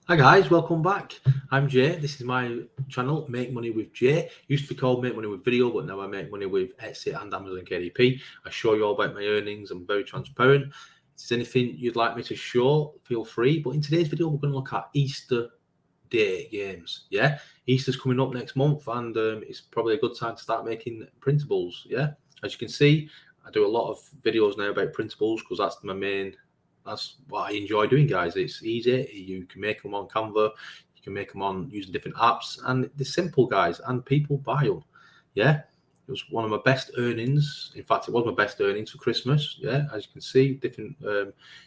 Hi guys, welcome back. I'm Jay. This is my channel, Make Money with Jay. Used to be called Make Money with Video, but now I make money with Etsy and Amazon KDP. I show you all about my earnings. I'm very transparent. If there's anything you'd like me to show, feel free. But in today's video, we're going to look at Easter Day games. Yeah, Easter's coming up next month, and it's probably a good time to start making printables. Yeah, as you can see, I do a lot of videos now about printables because that's what I enjoy doing, guys. It's easy. You can make them on Canva. You can make them on using different apps, and they're simple, guys. And people buy them. Yeah, it was one of my best earnings. In fact, it was my best earnings for Christmas. Yeah, as you can see, different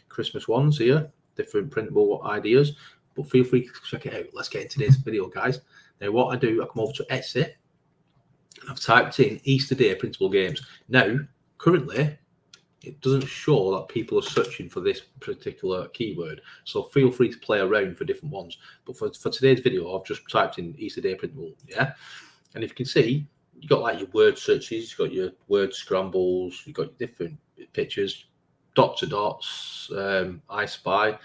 Christmas ones here, different printable ideas. But feel free to check it out. Let's get into this video, guys. Now, what I do, I come over to Etsy. And I've typed in Easter Day printable games. Now, currently, it doesn't show that people are searching for this particular keyword. So feel free to play around for different ones. But for today's video, I've just typed in Easter Day printable, yeah? And if you can see, you've got like your word searches, you've got your word scrambles, you've got your different pictures, dot to dots, I Spy,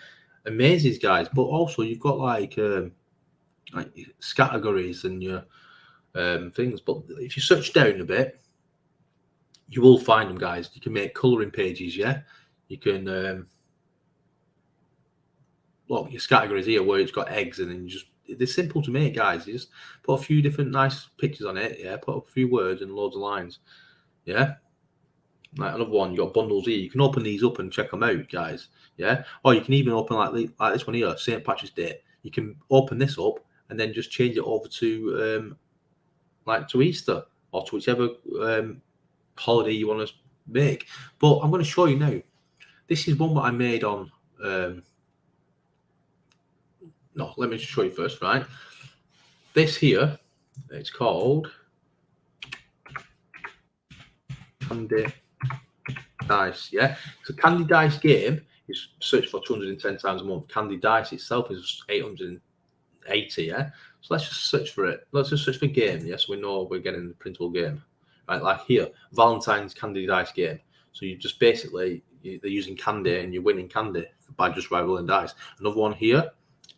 amazing, guys. But also you've got like categories and your things. But if you search down a bit, you will find them, guys. You can make colouring pages, yeah? You can look, your categories here where it's got eggs, and then they're simple to make, guys. You just put a few different nice pictures on it, yeah? Put a few words and loads of lines, yeah? Like another one, you got bundles here. You can open these up and check them out, guys, yeah? Or you can even open like this one here, St. Patrick's Day. You can open this up and then just change it over to like to Easter or to whichever holiday you want to make. But I'm going to show you now. This is one that I made on no, let me show you first, right? This here, it's called Candy Dice, yeah? So Candy Dice game is searched for 210 times a month. Candy Dice itself is 880, yeah? So let's just search for it. Let's just search for game, yeah? So we know we're getting the printable game. Right, like here, Valentine's Candy Dice game. So you just basically, they're using candy and you're winning candy by just rolling dice. Another one here,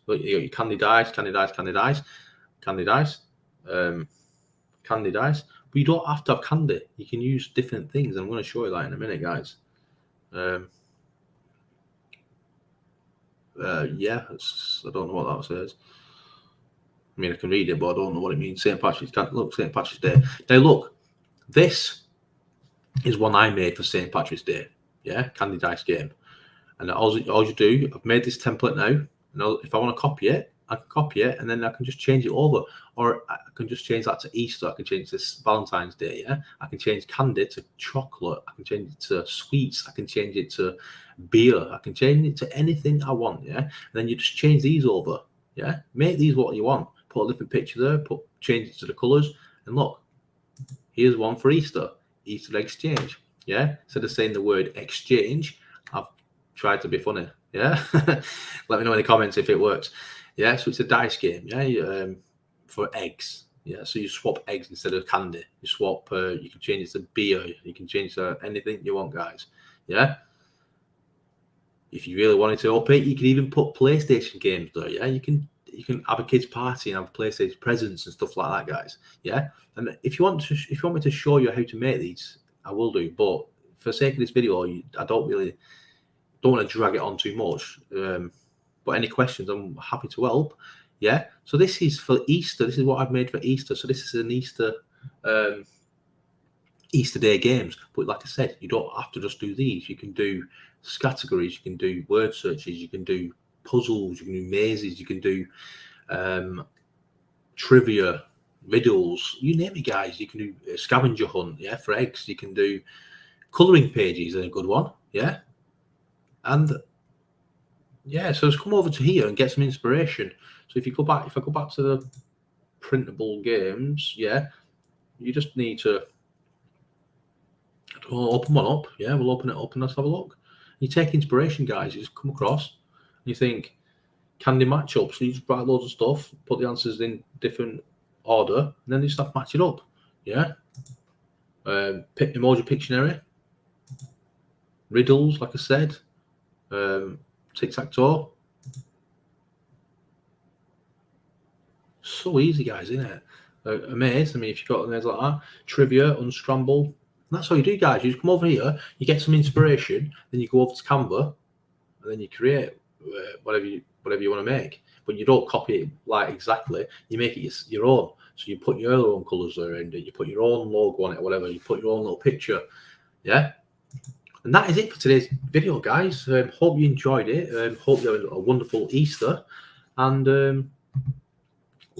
look, you got your Candy Dice, Candy Dice, Candy Dice, Candy Dice, Candy Dice. But you don't have to have candy. You can use different things. I'm going to show you that in a minute, guys. Yeah, I don't know what that says. I mean, I can read it, but I don't know what it means. St. Patrick's Day. Now, look, this is one I made for St. Patrick's Day. Yeah, Candy Dice game. And all you do, I've made this template now. And if I want to copy it, I can copy it, and then I can just change it over. Or I can just change that to Easter. I can change this Valentine's Day. Yeah, I can change candy to chocolate. I can change it to sweets. I can change it to beer. I can change it to anything I want. Yeah, and then you just change these over. Yeah, make these what you want. Put a different picture there. Change it to the colours. And look, here's one for Easter. Easter exchange. Yeah, instead of saying the word exchange, I've tried to be funny. Yeah, let me know in the comments if it works. Yeah, so it's a dice game. Yeah, for eggs. Yeah, so you swap eggs instead of candy. You swap. You can change it to beer. You can change to anything you want, guys. Yeah. If you really wanted to up it, you can even put PlayStation games there. Yeah, you can have a kids party and have PlayStation presents and stuff like that, guys. Yeah, and if you want me to show you how to make these, I will do. But for the sake of this video, I don't want to drag it on too much. But any questions, I'm happy to help. Yeah. So this is for Easter. This is what I've made for Easter. So this is an Easter Day games. But like I said, you don't have to just do these. You can do categories. You can do word searches. You can do puzzles. You can do mazes. You can do trivia, riddles. You name it, guys. You can do a scavenger hunt. Yeah, for eggs. You can do colouring pages. A good one. Yeah. And yeah, so let's come over to here and get some inspiration. So if I go back to the printable games, yeah, you just need to open one up. Yeah, we'll open it up and let's have a look. You take inspiration, guys. You just come across and you think candy matchup. So you just write loads of stuff, put the answers in different order, and then you just have to match it up. Yeah. Pick emoji Pictionary, riddles, like I said, tic tac toe, so easy, guys, isn't it? A maze. I mean, if you've got a maze like that, trivia, unscramble. That's all you do, guys. You just come over here, you get some inspiration, then you go over to Canva, and then you create whatever you want to make. But you don't copy it like exactly. You make it your own. So you put your own colours there in it. You put your own logo on it, or whatever. You put your own little picture. Yeah. And that is it for today's video, guys. Hope you enjoyed it. Hope you had a wonderful Easter. And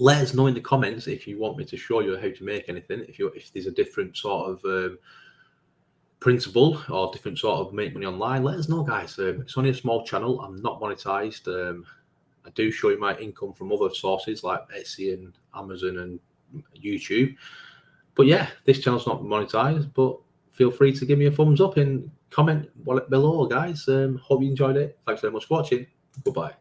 let us know in the comments if you want me to show you how to make anything. If there's a different sort of printable or different sort of make money online, let us know, guys. It's only a small channel. I'm not monetized. I do show you my income from other sources like Etsy and Amazon and YouTube. But yeah, this channel's not monetized, but feel free to give me a thumbs up and comment below, guys. Hope you enjoyed it. Thanks very much for watching. Goodbye.